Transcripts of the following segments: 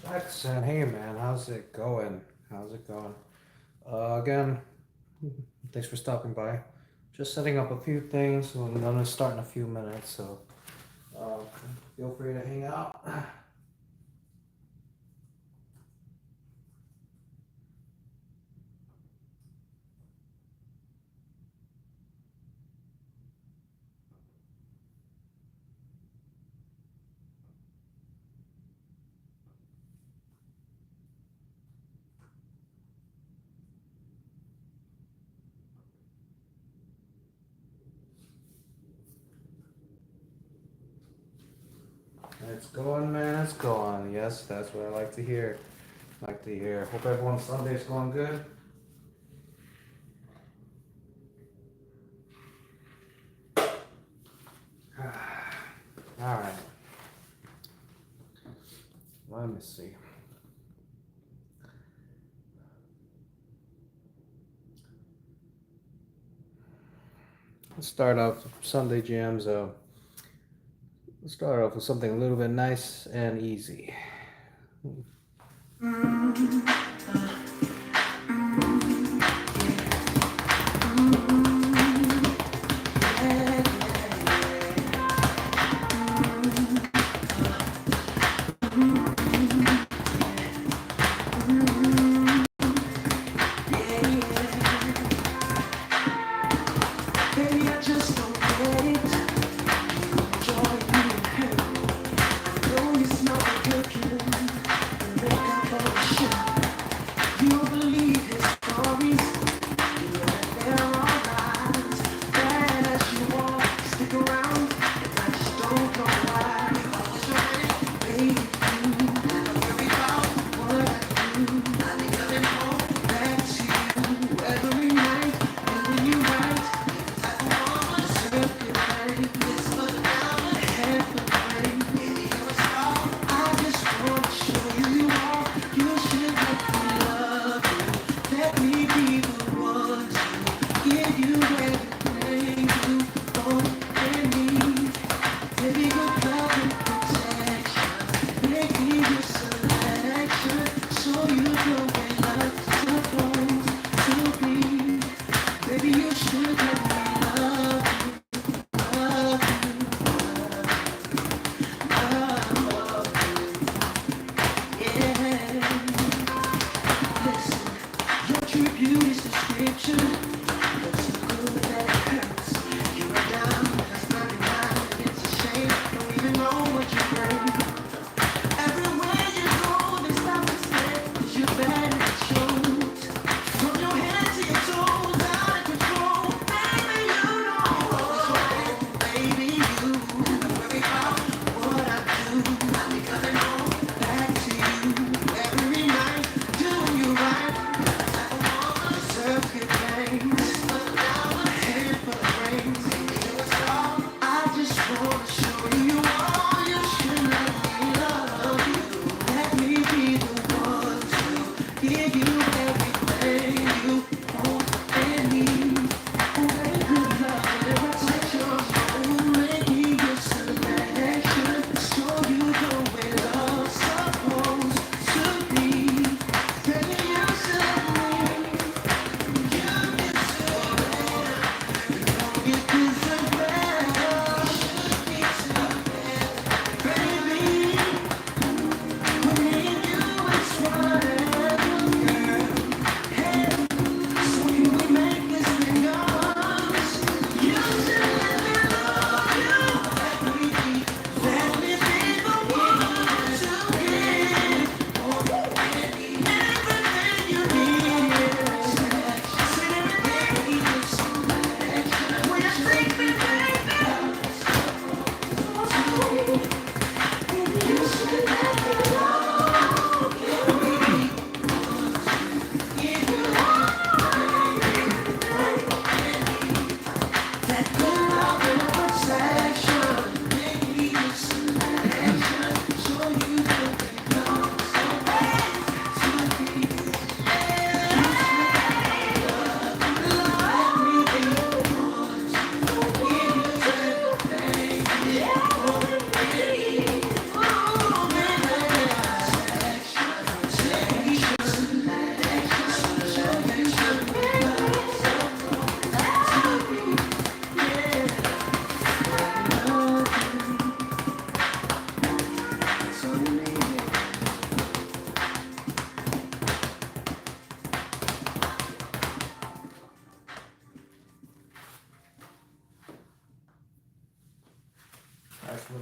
Jackson, hey man, how's it going? How's it going? Again, thanks for stopping by. Just setting up a few things. So I'm gonna start in a few minutes, so uh, feel free to hang out. It's going, man. It's going. Yes, that's what I like to hear. Like to hear. Hope everyone's Sunday's going good. All right. Let me see. Let's start off Sunday jams. Let's start off with something a little bit nice and easy.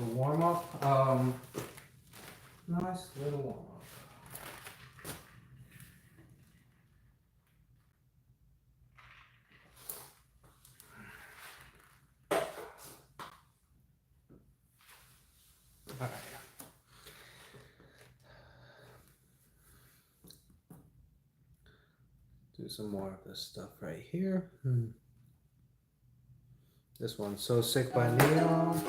little warm up. Nice little warm up. All right. Do some more of this stuff right here. This one's So Sick by Neo.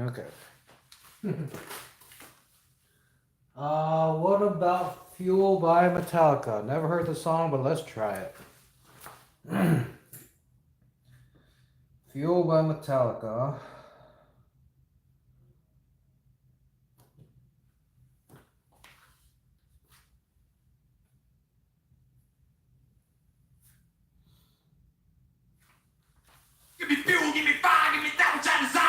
Okay. What about Fuel by Metallica? Never heard the song, but let's try it. Fuel by Metallica. Give me fuel, give me fire, give me that which I desire.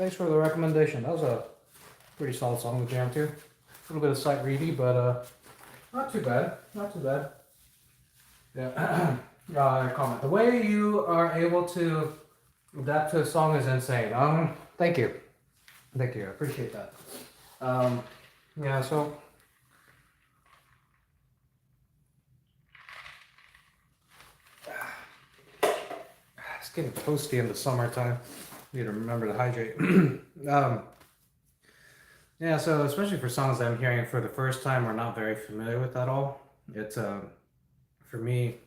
thanks for the recommendation. That was a pretty solid song to jam to. A little bit of sight reedy, but not too bad. Not too bad. Yeah. Comment. The way you are able to adapt to a song is insane. Thank you. Thank you. I appreciate that. Yeah, so it's getting toasty in the summertime. Need to remember to hydrate. Yeah, so especially for songs that I'm hearing for the first time or not very familiar with at all, it's for me,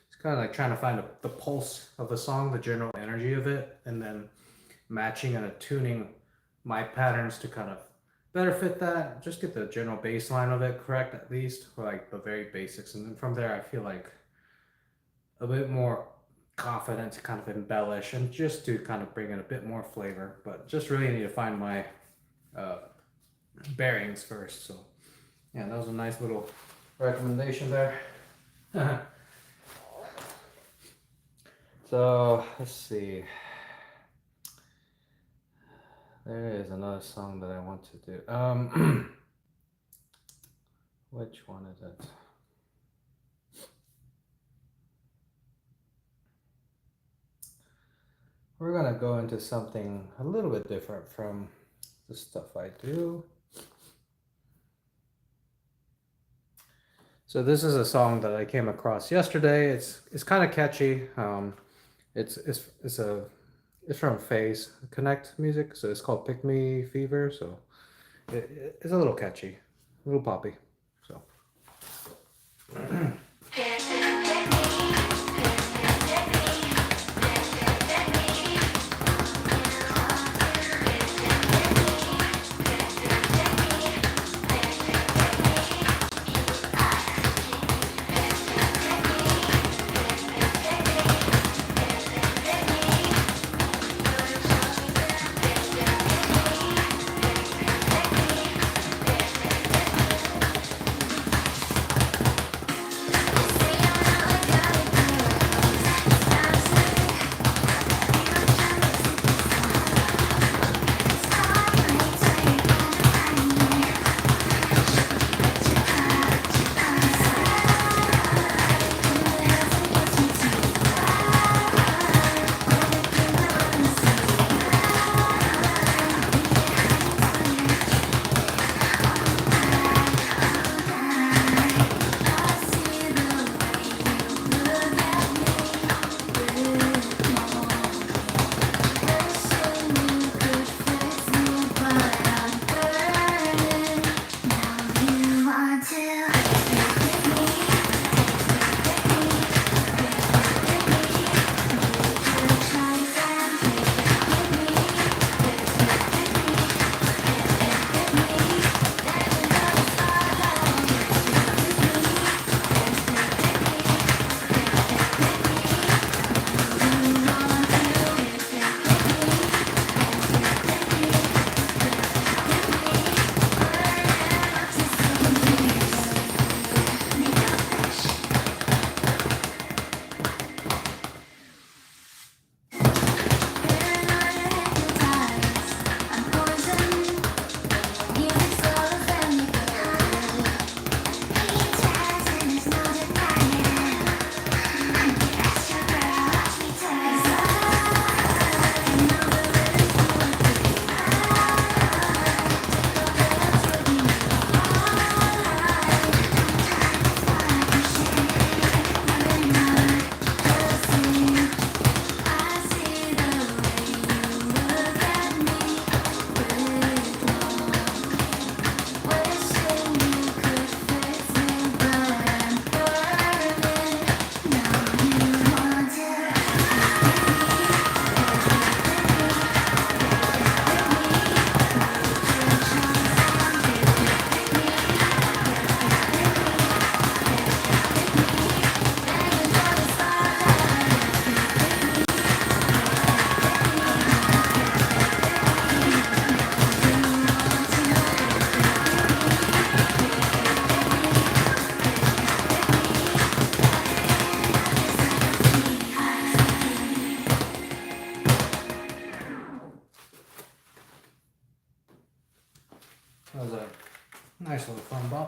it's kind of like trying to find the pulse of the song, the general energy of it, and then matching and attuning my patterns to kind of better fit that. Just get the general baseline of it correct, at least, or like the very basics, and then from there, I feel like a bit more confident to kind of embellish and just to kind of bring in a bit more flavor. But just really need to find my bearings first. So yeah, that was a nice little recommendation there. So let's see. There is another song that I want to do. Which one is it? We're gonna go into something a little bit different from the stuff I do. So this is a song that I came across yesterday. It's kind of catchy. It's from Phase Connect Music, so it's called Pick Me Fever. So it's a little catchy, a little poppy. So.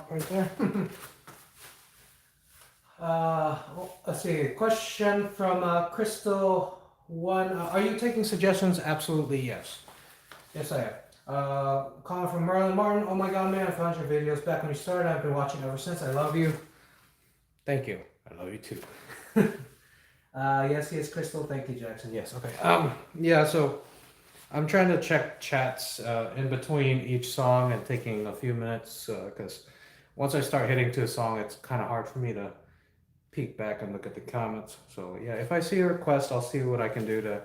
stop right there. Let's see. Question from Crystal One. Are you taking suggestions? Absolutely yes. Yes, I am. Calling from Merlin Martin. Oh my God, man! I found your videos back when you started. I've been watching ever since. I love you. Thank you. I love you too. Yes, Crystal. Thank you, Jackson. Yes. Okay. Yeah. So I'm trying to check chats in between each song and taking a few minutes because once I start hitting to a song, it's kind of hard for me to peek back and look at the comments. So yeah, if I see a request, I'll see what I can do to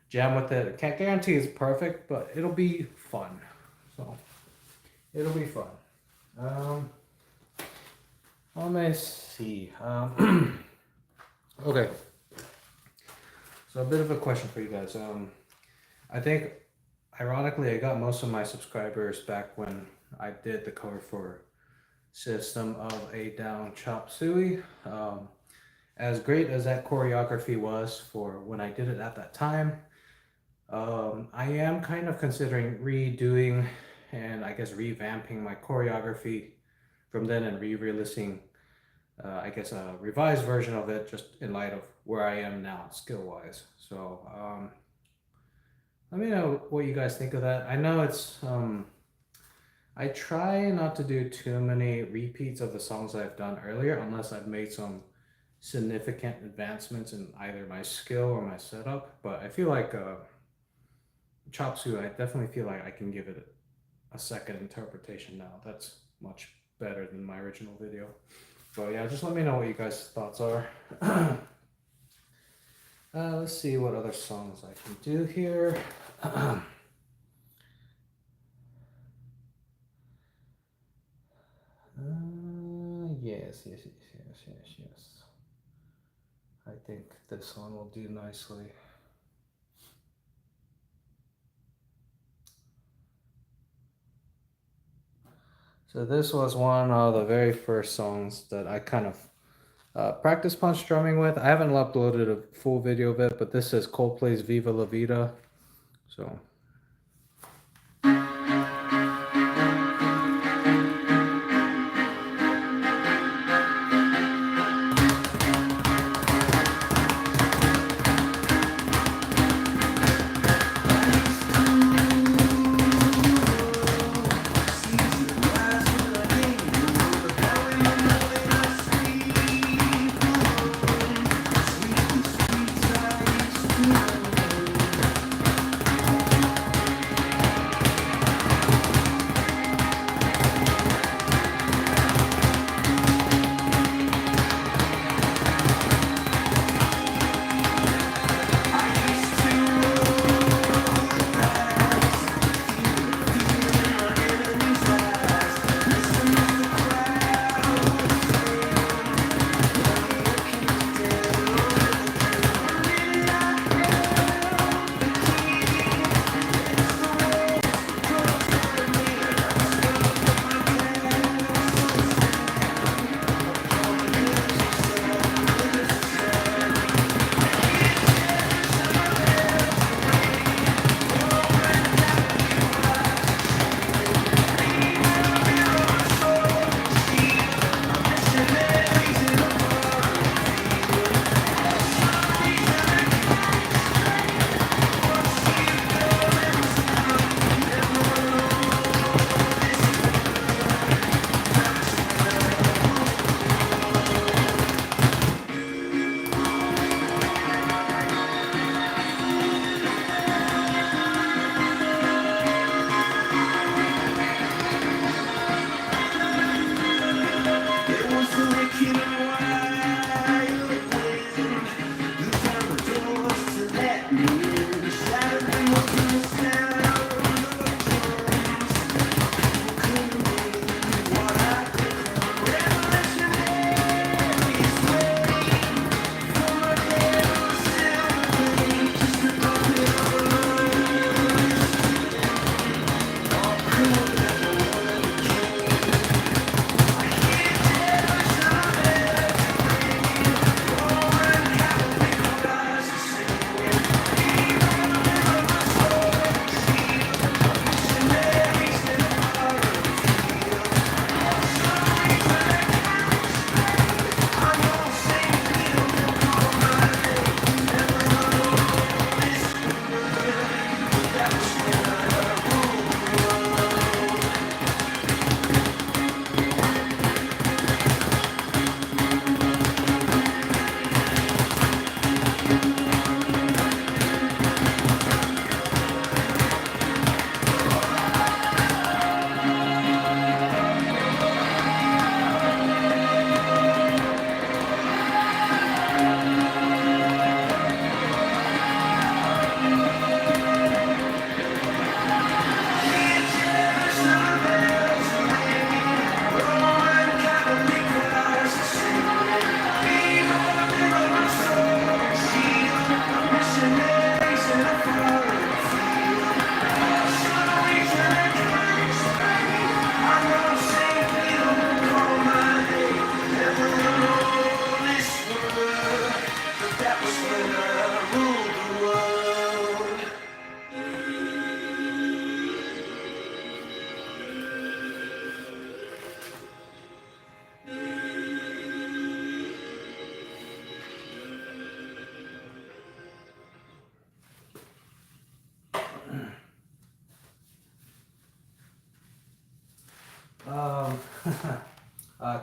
jam with it. Can't guarantee it's perfect, but it'll be fun. So it'll be fun. Let me see. Okay. So a bit of a question for you guys. I think, ironically, I got most of my subscribers back when I did the cover for System of a Down Chop Suey. As great as that choreography was for when I did it at that time, I am kind of considering redoing and I guess revamping my choreography from then and re-releasing I guess a revised version of it just in light of where I am now skill-wise. So let me know what you guys think of that. I know it's I try not to do too many repeats of the songs I've done earlier unless I've made some significant advancements in either my skill or my setup, but I feel like Chop Suey, I definitely feel like I can give it a second interpretation now. That's much better than my original video. So yeah, just let me know what you guys' thoughts are. Let's see what other songs I can do here. Yes. I think this one will do nicely. So this was one of the very first songs that I kind of practice punch drumming with. I haven't uploaded a full video of it, but this is Coldplay's Viva La Vida. So.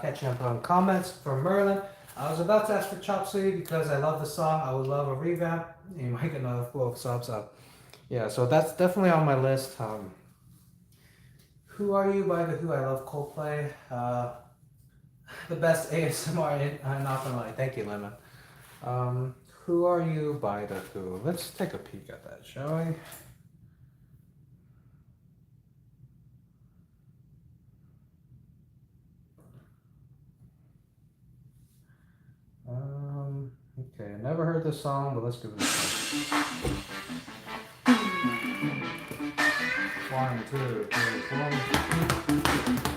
catching up on comments from Merlin. I was about to ask for Chop Suey because I love the song. I would love a revamp. You might get another full of subs up. Yeah, so that's definitely on my list. Who Are You by The Who? I love Coldplay. The best ASMR, I'm not gonna lie. Thank you, Lemon. Who Are You by The Who? Let's take a peek at that, shall we? Okay, I never heard this song, but let's give it a try. 1, 2, 3, 4.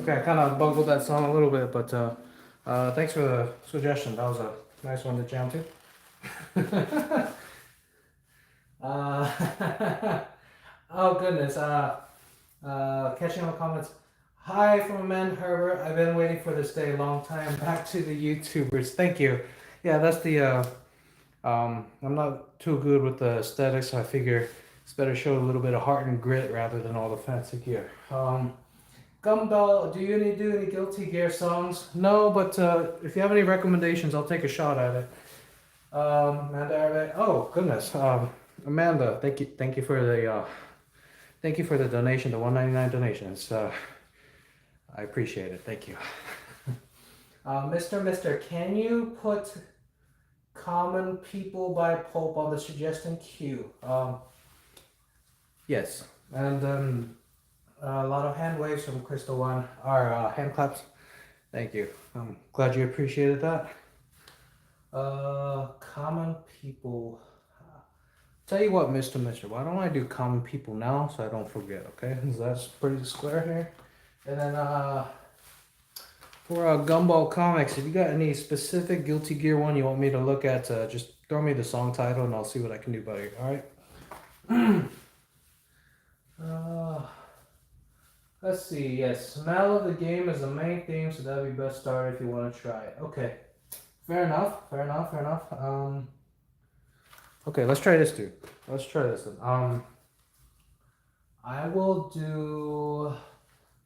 Okay, I kind of bungled that song a little bit, but thanks for the suggestion. That was a nice one to jam to. Oh goodness. Catching on comments. Hi from Amanda Herbert. I've been waiting for this day a long time. Back to the YouTubers. Thank you. Yeah, that's the. I'm not too good with the aesthetics, so I figure it's better show a little bit of heart and grit rather than all the fancy gear. Gumball, do you do any Guilty Gear songs? No, but if you have any recommendations, I'll take a shot at it. Amanda, oh goodness, Amanda, thank you for the donation, the $1.99 donation. It's, I appreciate it. Thank you. Mister, can you put Common People by Pulp on the suggestion queue? Yes, and a lot of hand waves from Crystal One, or hand claps. Thank you. I'm glad you appreciated that. Common People. Tell you what, Mr. Why don't I do Common People now so I don't forget, okay? That's pretty square here. And then, for Gumball Comics, if you got any specific Guilty Gear one you want me to look at, just throw me the song title and I'll see what I can do about it, alright? Let's see, yes, smell of the game is the main theme, so that'd be best start if you want to try it. Okay, fair enough. Okay, let's try this too. Let's try this then. I will do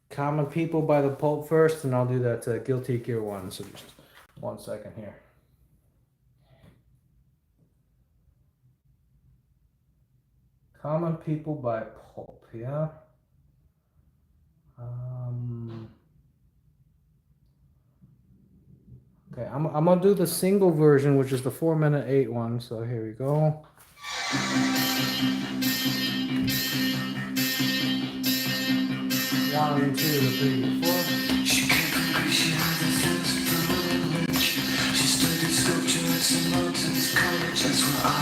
Common People by the Pulp first, and I'll do that Guilty Gear one, so just 1 second here. Common People by Pulp, yeah? Okay, I'm gonna do the single version, which is the 4:08 one. So here we go. 1, 2, 3, 4. She came from Greece, she had the thirst for knowledge. She studied sculpture at St. Martin's College. That's where I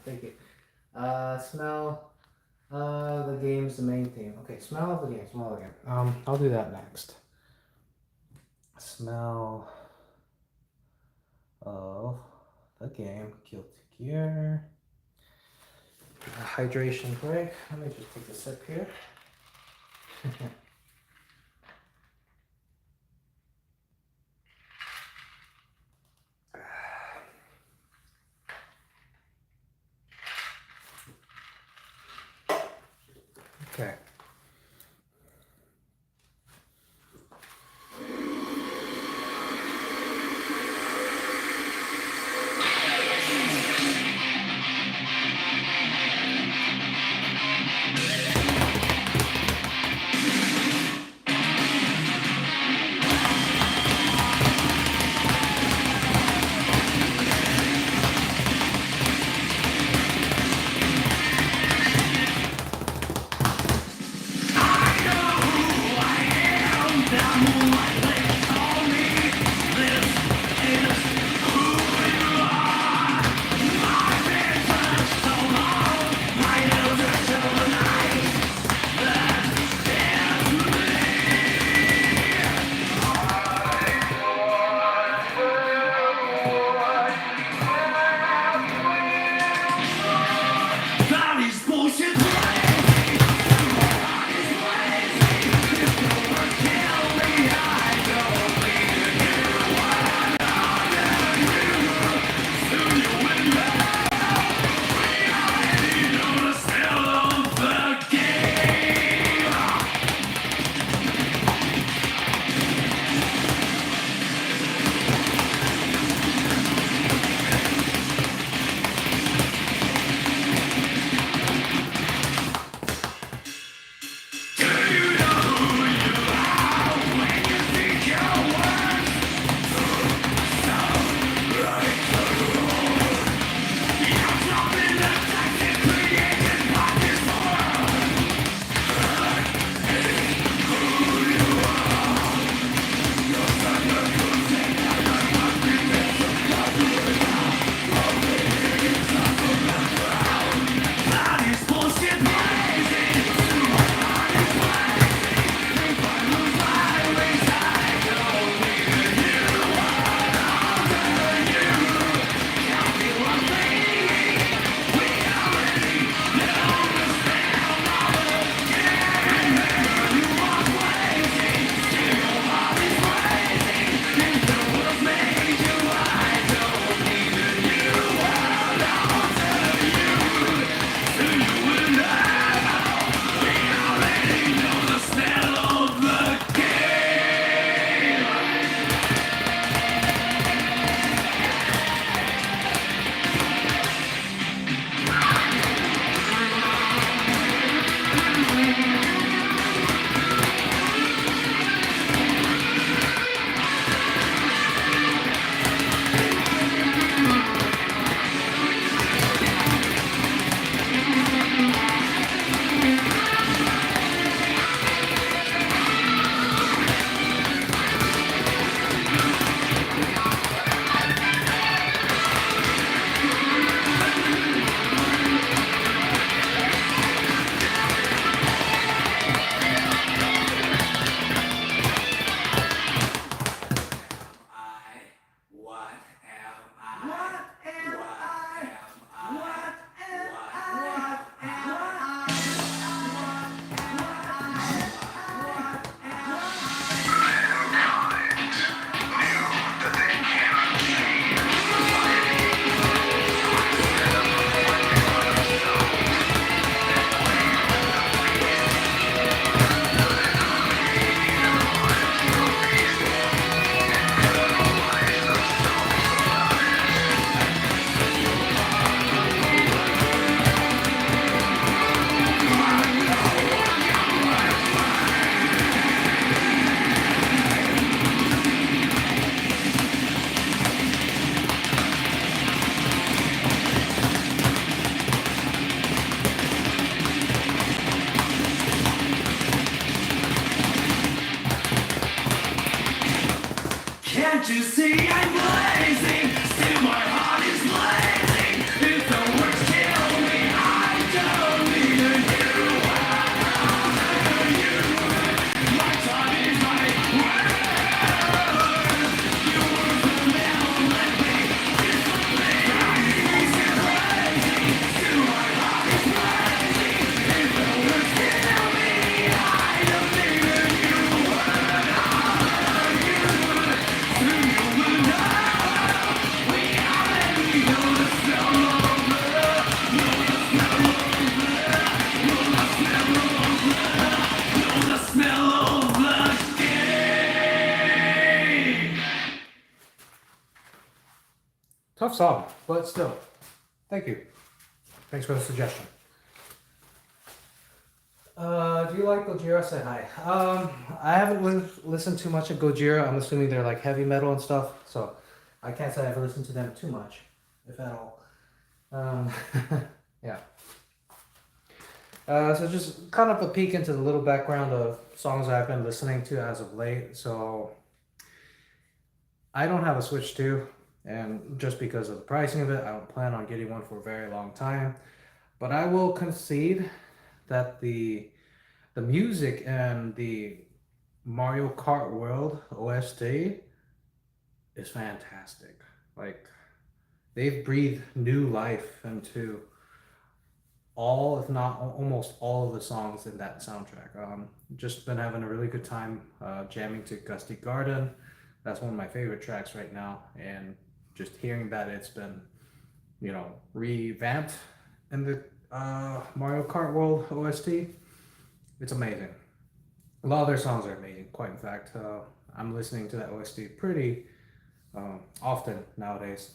Thank you. Smell. The game's the main theme. Okay, smell of the game. Smell of the game. I'll do that next. Smell of the game. Guilty Gear. Hydration break. Let me just take a sip here. Okay. Can't you see I'm blazing? Still my heart is blazing. If the song, but still, thank you. Thanks for the suggestion. Do you like Gojira? Say hi. I haven't listened too much of Gojira. I'm assuming they're like heavy metal and stuff, so I can't say I've listened to them too much, if at all. Yeah. So just kind of a peek into the little background of songs I've been listening to as of late. So I don't have a Switch 2, and just because of the pricing of it, I don't plan on getting one for a very long time. But I will concede that the music and the Mario Kart World OST is fantastic. Like, they've breathed new life into all, if not almost all of the songs in that soundtrack. Just been having a really good time jamming to Gusty Garden. That's one of my favorite tracks right now, and just hearing that it's been, revamped in the Mario Kart World OST, it's amazing. A lot of their songs are amazing, quite in fact. I'm listening to that OST pretty often nowadays.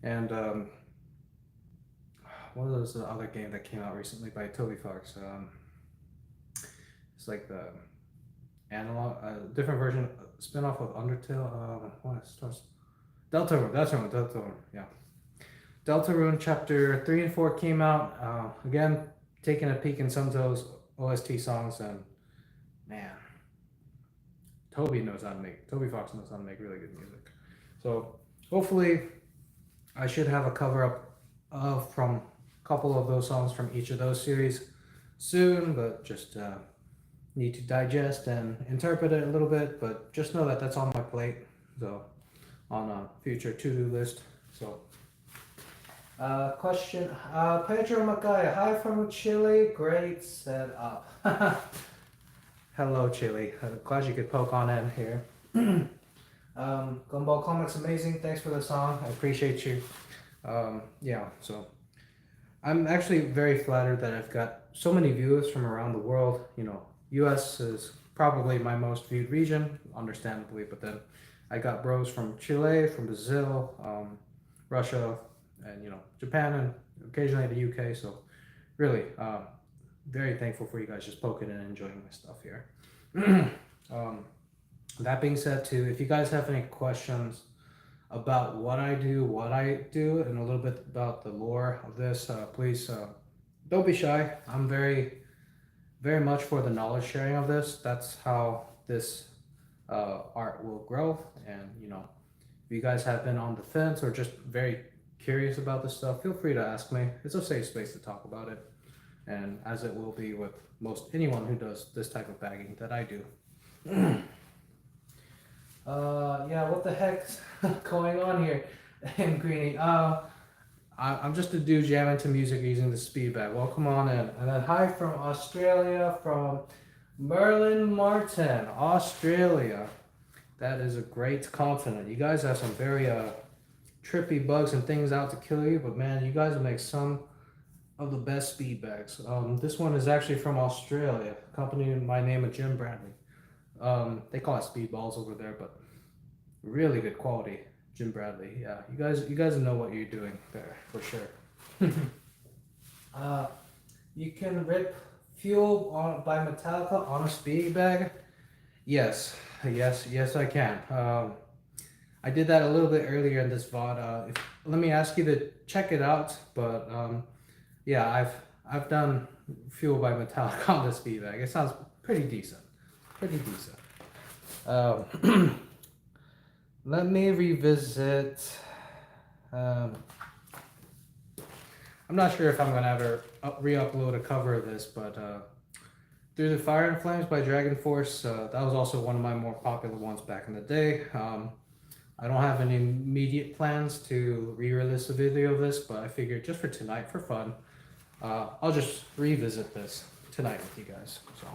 And what was the other game that came out recently by Toby Fox? It's like the analog, different version, spin-off of Undertale. What is Deltarune, yeah. Deltarune Chapter 3 and 4 came out. Again, taking a peek in some of those OST songs, and man, Toby Fox knows how to make really good music. So hopefully I should have a cover up from a couple of those songs from each of those series soon, but just need to digest and interpret it a little bit. But just know that that's on my plate, so on a future to-do list. So question, Pedro Macaya, hi from Chile, great setup. Hello Chile, glad you could poke on in here. Gumball Comics, amazing, thanks for the song, I appreciate you. Yeah, so I'm actually very flattered that I've got so many viewers from around the world. US is probably my most viewed region, understandably, but then I got bros from Chile, from Brazil, Russia, and Japan, and occasionally the UK. So really very thankful for you guys just poking and enjoying my stuff here. That being said, too, if you guys have any questions about what I do, and a little bit about the lore of this, please don't be shy. I'm very, very much for the knowledge sharing of this. That's how this art will grow. And if you guys have been on the fence or just very curious about this stuff, feel free to ask me. It's a safe space to talk about it, and as it will be with most anyone who does this type of bagging that I do. Yeah, what the heck's going on here? And Greenie, I'm just a dude jamming to music using the Speedbag. Welcome on in. And then hi from Australia, from Merlin Martin, Australia. That is a great continent. You guys have some very trippy bugs and things out to kill you, but man, you guys will make some of the best speed bags. This one is actually from Australia, company by name of Jim Bradley. They call it speedballs over there, but really good quality. Jim Bradley, yeah, you guys know what you're doing there for sure. You can rip fuel by Metallica on a speed bag. Yes, I can. I did that a little bit earlier in this VOD. Let me ask you to check it out. But yeah, I've done Fuel by Metallica on the speed bag. It sounds pretty decent. Let me revisit. I'm not sure if I'm gonna ever re-upload a cover of this, but Through the Fire and Flames by Dragon Force. That was also one of my more popular ones back in the day. I don't have any immediate plans to re-release a video of this, but I figured just for tonight, for fun, I'll just revisit this tonight with you guys. So.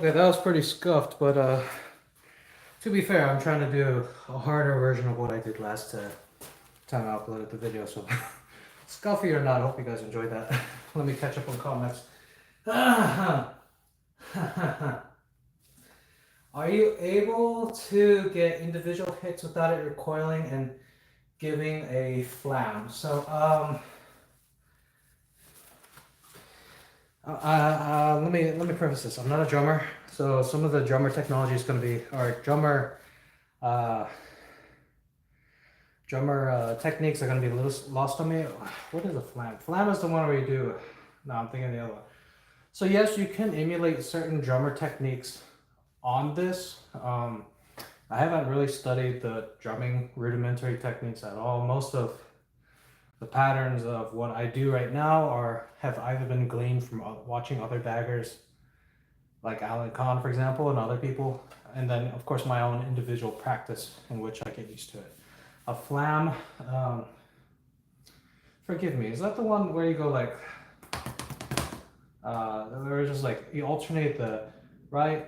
Okay, that was pretty scuffed, but to be fair, I'm trying to do a harder version of what I did last time I uploaded the video, so scuffy or not, I hope you guys enjoyed that. Let me catch up on comments. Are you able to get individual hits without it recoiling and giving a flam? So, let me preface this. I'm not a drummer, so some of the drummer technology is going to be, or drummer techniques are going to be a little lost on me. What is a flam? Flam is the one where you do. No, I'm thinking the other one. So yes, you can emulate certain drummer techniques on this. I haven't really studied the drumming rudimentary techniques at all. Most of the patterns of what I do right now have either been gleaned from watching other baggers, like Alan Kahn, for example, and other people, and then of course my own individual practice in which I get used to it. A flam, forgive me, is that the one where you go like, where it's just like you alternate the right,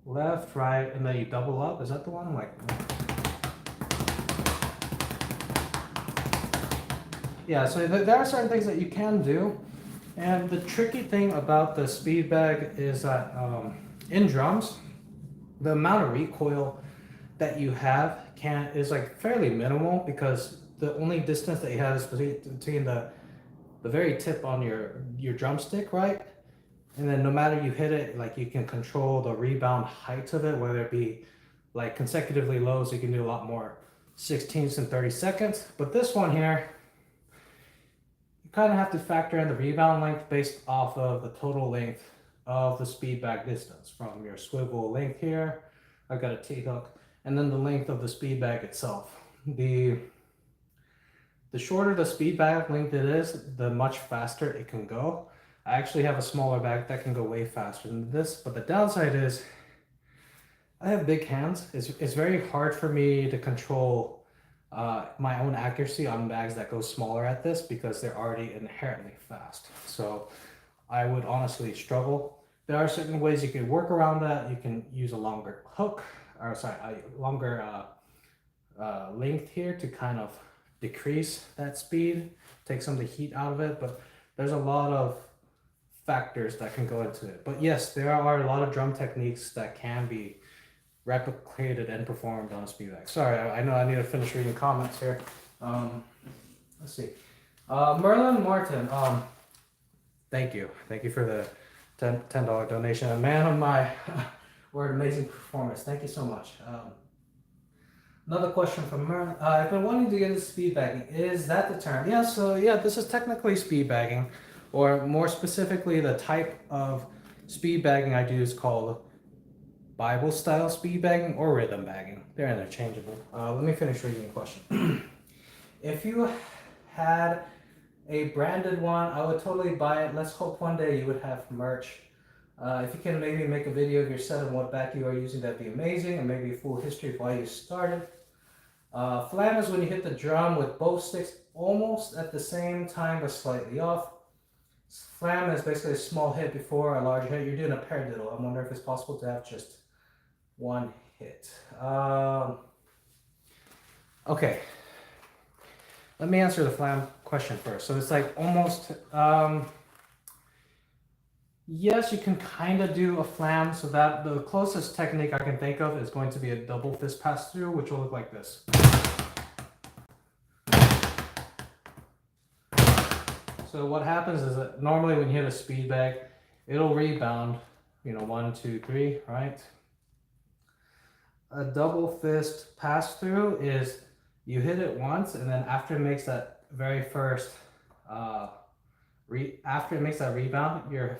left, right, and then you double up? Is that the one? Like, yeah, so there are certain things that you can do, and the tricky thing about the Speedbag is that in drums, the amount of recoil that you have is like fairly minimal, because the only distance that you have is between the very tip on your drumstick, right? And then no matter you hit it, like you can control the rebound height of it, whether it be like consecutively low, so you can do a lot more 16ths in 30 seconds. But this one here, you kind of have to factor in the rebound length based off of the total length of the Speedbag distance from your swivel length here. I've got a T-hook, and then the length of the Speedbag itself. The shorter the Speedbag length it is, the much faster it can go. I actually have a smaller bag that can go way faster than this, but the downside is I have big hands. It's very hard for me to control my own accuracy on bags that go smaller at this, because they're already inherently fast. So I would honestly struggle. There are certain ways you can work around that. You can use a longer hook, or sorry, a longer length here to kind of decrease that speed, take some of the heat out of it, but there's a lot of factors that can go into it. But yes, there are a lot of drum techniques that can be replicated and performed on a Speedbag. Sorry, I know I need to finish reading comments here. Let's see. Merlin Martin, thank you for the $10 donation. A man of my word, amazing performance. Thank you so much. Another question from Merlin. I've been wanting to get into speedbagging. Is that the term? Yeah, so yeah, this is technically speedbagging, or more specifically, the type of speedbagging I do is called Bible style speedbagging or rhythm bagging. They're interchangeable. Let me finish reading the question. If you had a branded one, I would totally buy it. Let's hope one day you would have merch. If you can maybe make a video of your set and what back you are using, that'd be amazing, and maybe a full history of why you started. Flam is when you hit the drum with both sticks almost at the same time but slightly off. Flam is basically a small hit before a large hit. You're doing a paradiddle. I'm wondering if it's possible to have just one hit. Okay. Let me answer the flam question first. So it's like almost, yes, you can kind of do a flam. So that the closest technique I can think of is going to be a double fist pass through, which will look like this. So what happens is that normally when you hit a Speedbag, it'll rebound, 1, 2, 3, right? A double fist pass through is you hit it once, and then after it makes that very first, after it makes that rebound, your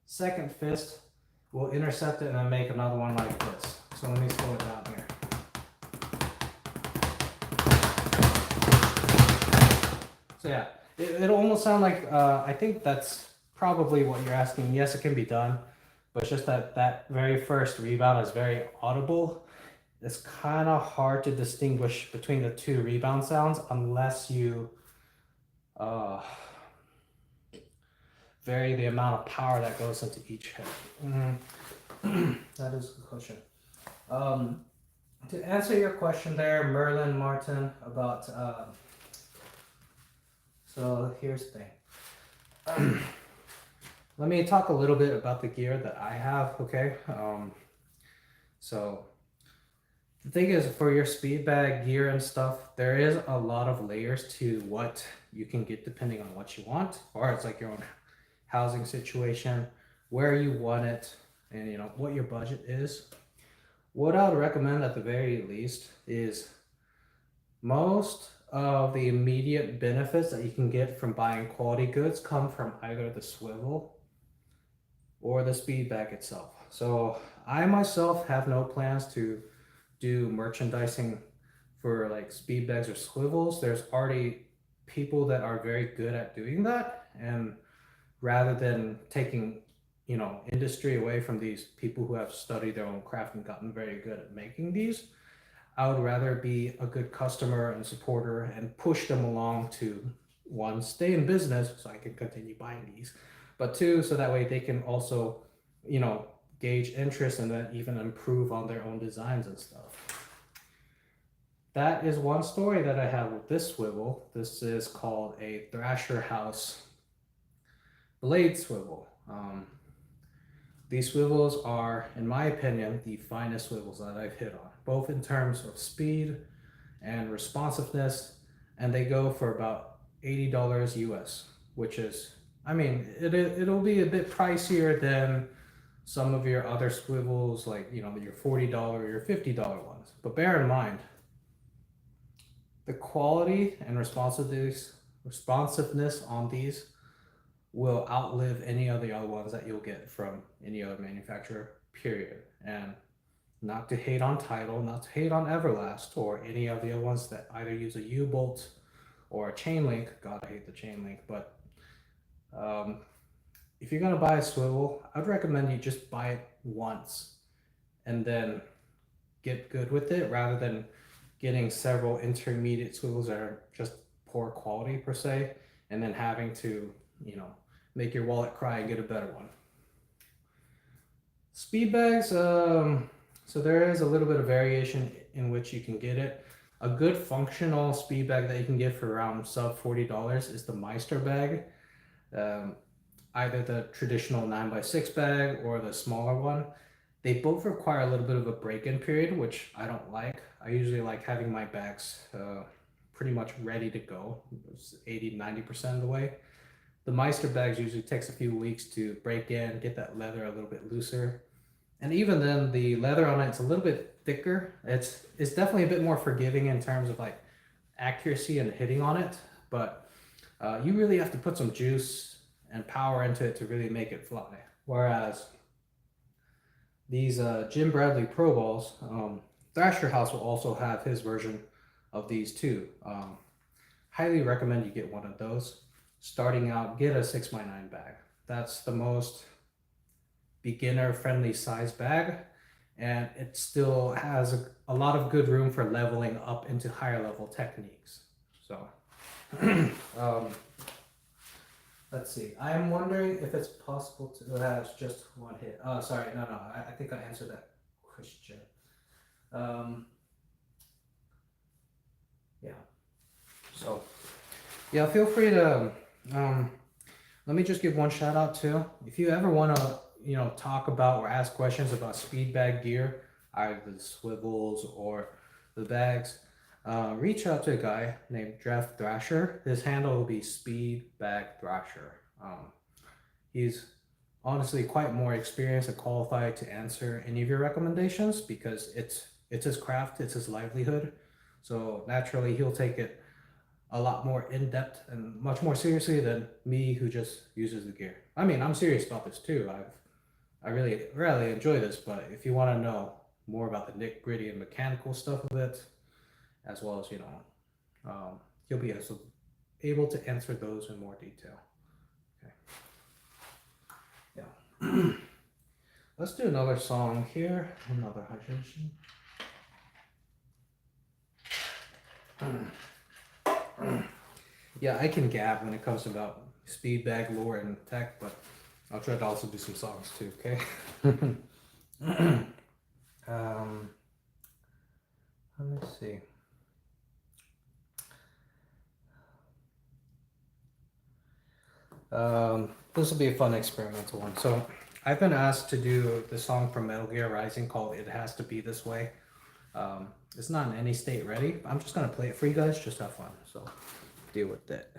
second fist will intercept it and then make another one like this. So let me slow it down here. So yeah, it'll almost sound like, I think that's probably what you're asking. Yes, it can be done, but it's just that very first rebound is very audible. It's kind of hard to distinguish between the two rebound sounds unless you vary the amount of power that goes into each hit. That is a good question. To answer your question there, Merlin Martin, about so here's the thing. Let me talk a little bit about the gear that I have, okay? So the thing is, for your Speedbag gear and stuff, there is a lot of layers to what you can get depending on what you want, or it's like your own housing situation, where you want it, and you know what your budget is. What I would recommend at the very least is most of the immediate benefits that you can get from buying quality goods come from either the swivel or the Speedbag itself. So I myself have no plans to do merchandising for like Speedbags or swivels. There's already people that are very good at doing that, and rather than taking industry away from these people who have studied their own craft and gotten very good at making these, I would rather be a good customer and supporter and push them along to, one, stay in business so I can continue buying these, but two, so that way they can also, gauge interest and then even improve on their own designs and stuff. That is one story that I have with this swivel. This is called a Thrasherhouse blade swivel. These swivels are, in my opinion, the finest swivels that I've hit on, both in terms of speed and responsiveness, and they go for about $80 US, which is, I mean, it'll be a bit pricier than some of your other swivels, like your $40 or your $50 ones. But bear in mind, the quality and responsiveness on these will outlive any of the other ones that you'll get from any other manufacturer, period. And not to hate on Tidal, not to hate on Everlast, or any of the other ones that either use a U-bolt or a chain link. God, I hate the chain link. But if you're gonna buy a swivel, I'd recommend you just buy it once and then get good with it, rather than getting several intermediate swivels that are just poor quality per se, and then having to, make your wallet cry and get a better one. Speed bags, so there is a little bit of variation in which you can get it. A good functional speed bag that you can get for around sub $40 is the Meister bag. Either the traditional 9x6 bag or the smaller one. They both require a little bit of a break-in period, which I don't like. I usually like having my bags pretty much ready to go, 80-90% of the way. The Meister bags usually takes a few weeks to break in, get that leather a little bit looser. And even then, the leather on it's a little bit thicker. It's definitely a bit more forgiving in terms of like accuracy and hitting on it, but you really have to put some juice and power into it to really make it fly. Whereas these Jim Bradley Pro Balls, Thrasherhouse will also have his version of these too. Highly recommend you get one of those. Starting out, get a 6x9 bag. That's the most beginner friendly size bag, and it still has a lot of good room for leveling up into higher level techniques. So let's see, I'm wondering if it's possible to have just one hit. Oh, sorry, no, I think I answered that question. Yeah, so yeah, feel free to let me just give one shout out too. If you ever want to, talk about or ask questions about speed bag gear, either the swivels or the bags, reach out to a guy named Jeff Thrasher. His handle will be Speedbag Thrasher. He's honestly quite more experienced and qualified to answer any of your recommendations, because it's his craft, it's his livelihood. So naturally, he'll take it a lot more in depth and much more seriously than me, who just uses the gear. I mean, I'm serious about this too. I really enjoy this, but if you want to know more about the nitty gritty and mechanical stuff of it, as well as he'll be able to answer those in more detail. Okay. Yeah. Let's do another song here. Another hydration. Yeah, I can gab when it comes about speed bag lore and tech, but I'll try to also do some songs too, okay? Let me see. This will be a fun experimental one. So I've been asked to do the song from Metal Gear Rising called "It Has to Be This Way." It's not in any state ready. I'm just gonna play it for you guys. Just have fun. So deal with it.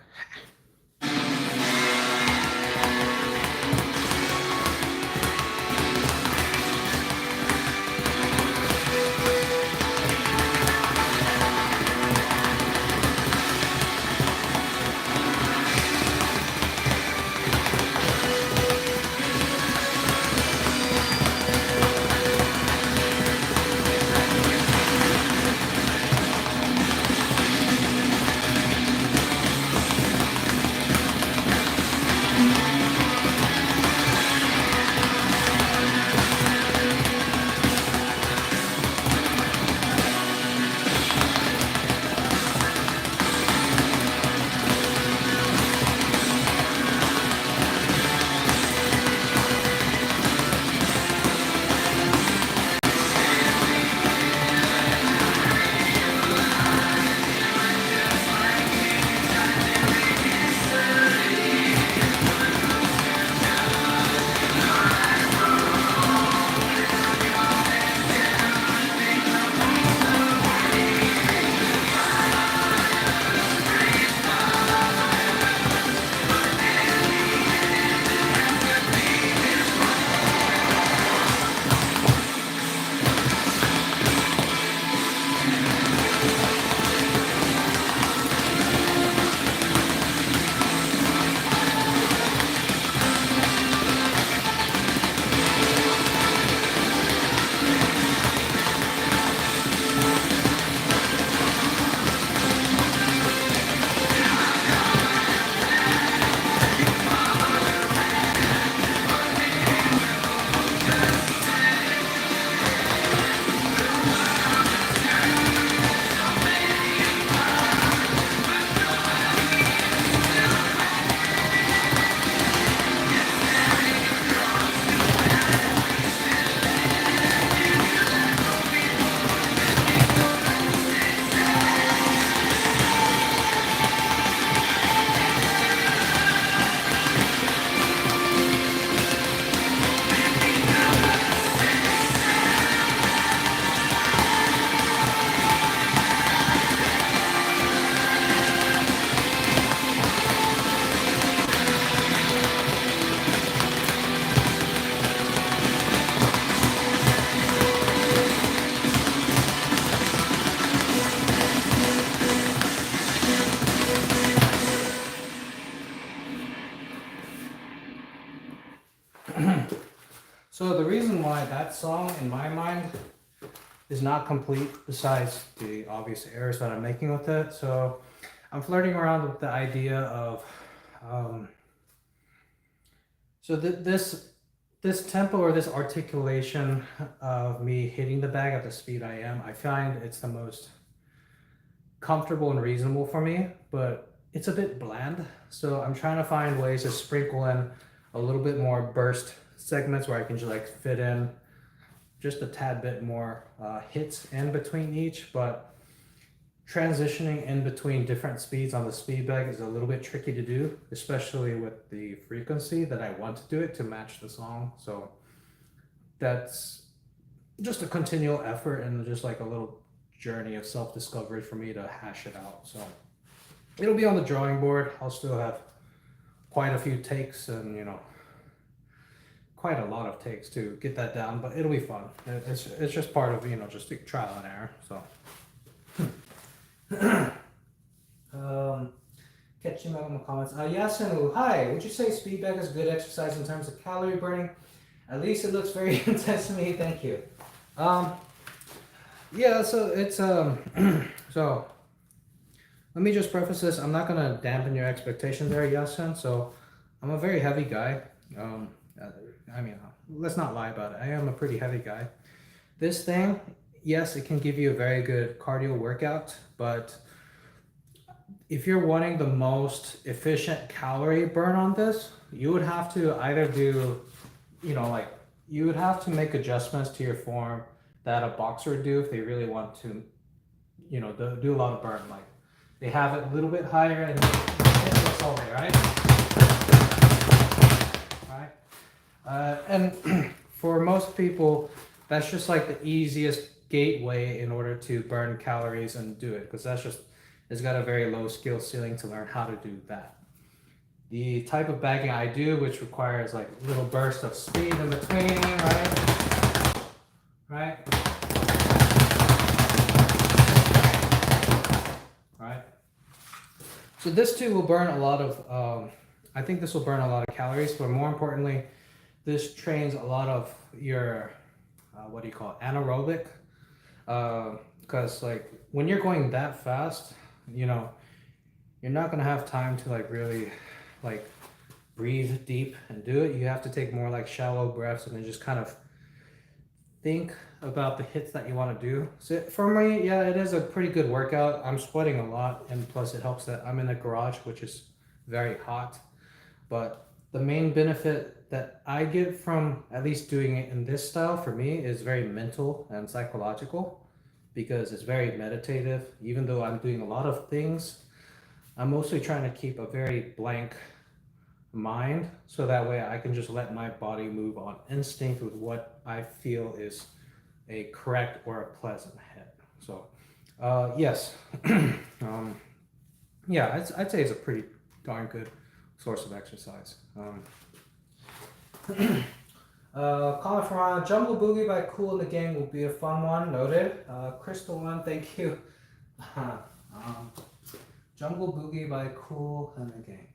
So the reason why that song, in my mind, is not complete, besides the obvious errors that I'm making with it. So I'm flirting around with the idea of, this tempo or this articulation of me hitting the bag at the speed I am, I find it's the most comfortable and reasonable for me, but it's a bit bland. So I'm trying to find ways to sprinkle in a little bit more burst segments where I can just like fit in just a tad bit more hits in between each, but transitioning in between different speeds on the Speedbag is a little bit tricky to do, especially with the frequency that I want to do it to match the song. So that's just a continual effort and just like a little journey of self-discovery for me to hash it out. So it'll be on the drawing board. I'll still have quite a few takes and, you know, quite a lot of takes to get that down, but it'll be fun. It's just part of, you know, just trial and error. So catching up on the comments. Yasunu, hi, would you say Speedbag is good exercise in terms of calorie burning? At least it looks very intense to me. Thank you. Yeah, so it's so let me just preface this. I'm not gonna dampen your expectations there, Yasun. So I'm a very heavy guy. I mean, let's not lie about it. I am a pretty heavy guy. This thing, yes, it can give you a very good cardio workout, but if you're wanting the most efficient calorie burn on this, you would have to either do, you know, like you would have to make adjustments to your form that a boxer would do if they really want to, you know, do a lot of burn. Like they have it a little bit higher and it's all there, right? Right. And for most people, that's just like the easiest gateway in order to burn calories and do it, because that's just, it's got a very low skill ceiling to learn how to do that. The type of bagging I do, which requires like little bursts of speed in between, right? Right? Right? So this too will burn a lot of, I think this will burn a lot of calories, but more importantly, this trains a lot of your, what do you call it, anaerobic. Because like when you're going that fast, you know, you're not gonna have time to like really like breathe deep and do it. You have to take more like shallow breaths and then just kind of think about the hits that you want to do. So for me, yeah, it is a pretty good workout. I'm sweating a lot, and plus it helps that I'm in a garage, which is very hot. But the main benefit that I get from at least doing it in this style for me is very mental and psychological, because it's very meditative. Even though I'm doing a lot of things, I'm mostly trying to keep a very blank mind, so that way I can just let my body move on instinct with what I feel is a correct or a pleasant hit. So yes. Yeah, I'd say it's a pretty darn good source of exercise. Comment from Jungle Boogie by Cool and the Gang will be a fun one. Noted. Crystal One, thank you. Jungle Boogie by Cool and the Gang.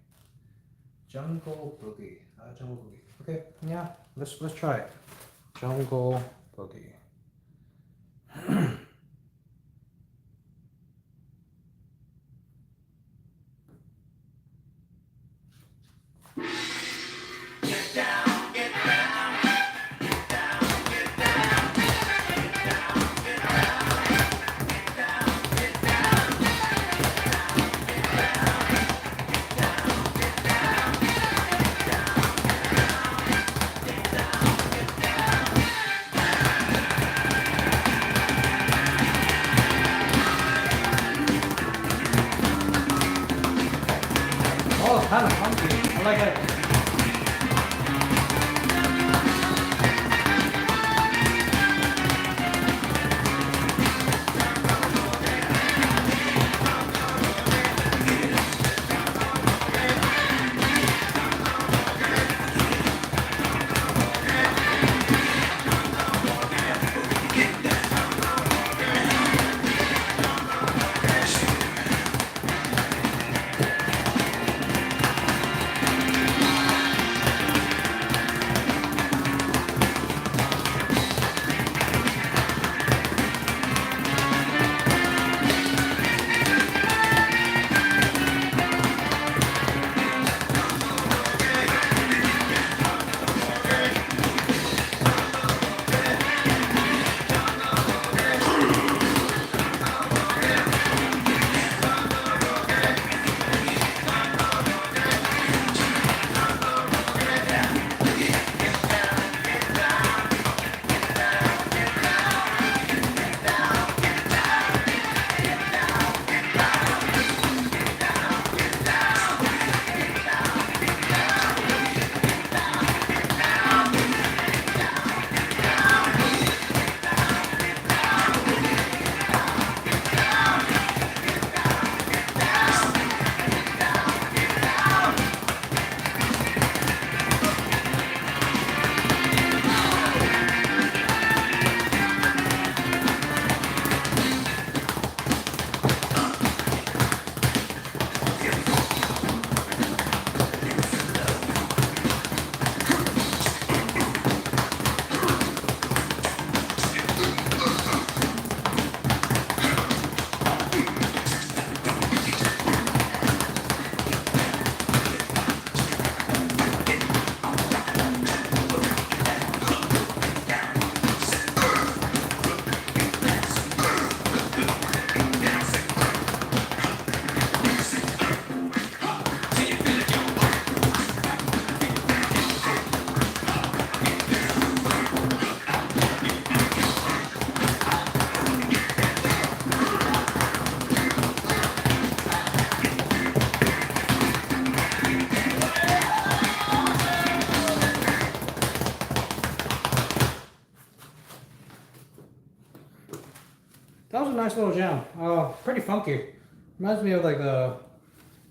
Jungle Boogie. Jungle Boogie. Okay, yeah, let's try it. Jungle Boogie. Oh, kind of funky. I like it. nice little jam. Pretty funky. Reminds me of like the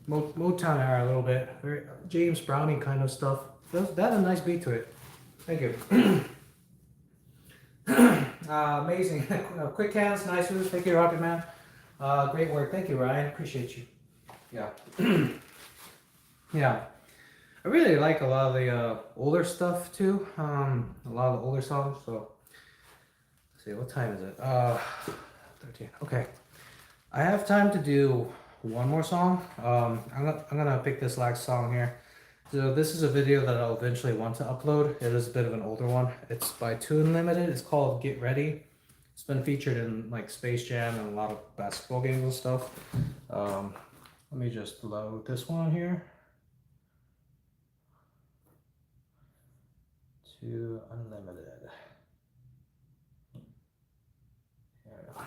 Motown era a little bit. Very James Browning kind of stuff. That had a nice beat to it. Thank you. Amazing. Quick hands, nice moves. Thank you, Rocket Man. Great work. Thank you, Ryan. Appreciate you. Yeah. Yeah. I really like a lot of the older stuff too. A lot of the older songs. So, let's see, what time is it? 13. Okay. I have time to do one more song. I'm gonna pick this last song here. So this is a video that I'll eventually want to upload. It is a bit of an older one. It's by Toon Limited. It's called Get Ready. It's been featured in like Space Jam and a lot of basketball games and stuff. Let me just load this one here. To Unlimited. Here we go.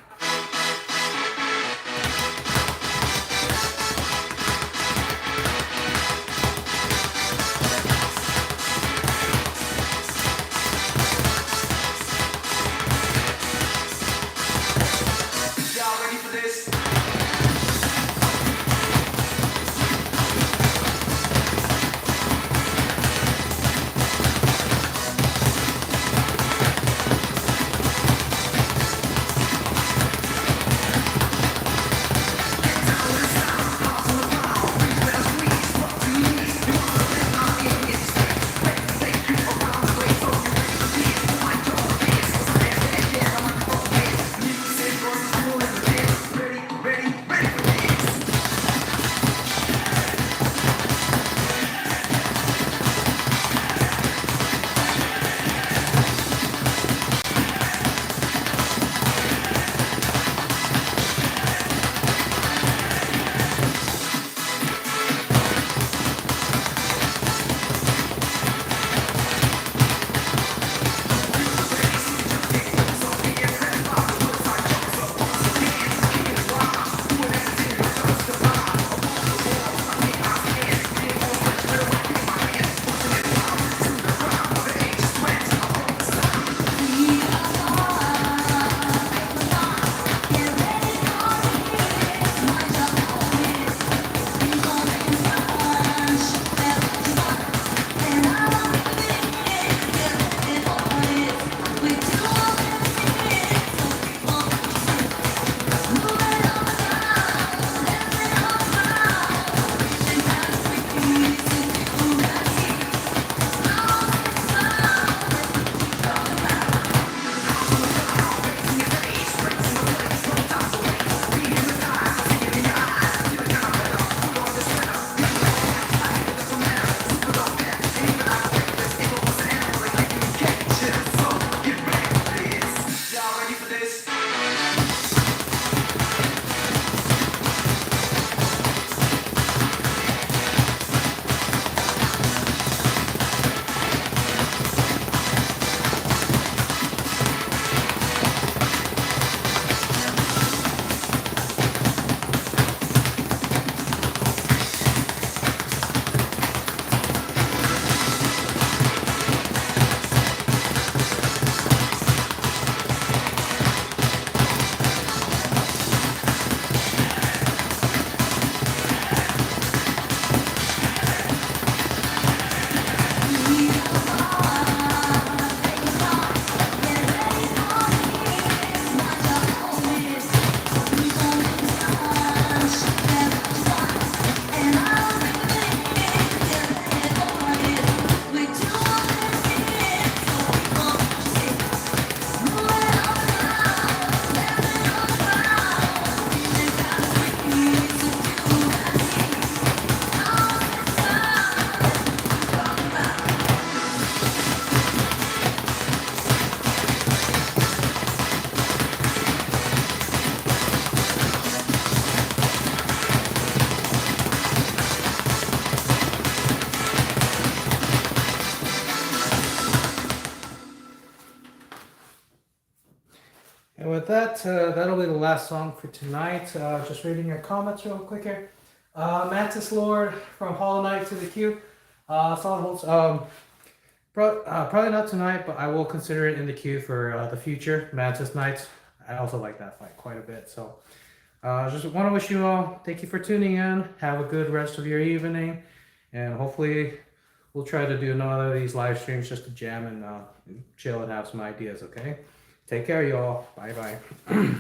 And with that, that'll be the last song for tonight. Just reading your comments real quick here. Mantis Lord from Hollow Knight to the queue. Song holds. Probably not tonight, but I will consider it in the queue for the future Mantis Nights. I also like that fight quite a bit. So just want to wish you all, thank you for tuning in. Have a good rest of your evening. And hopefully we'll try to do another of these live streams just to jam and chill and have some ideas, okay? Take care, y'all. Bye-bye.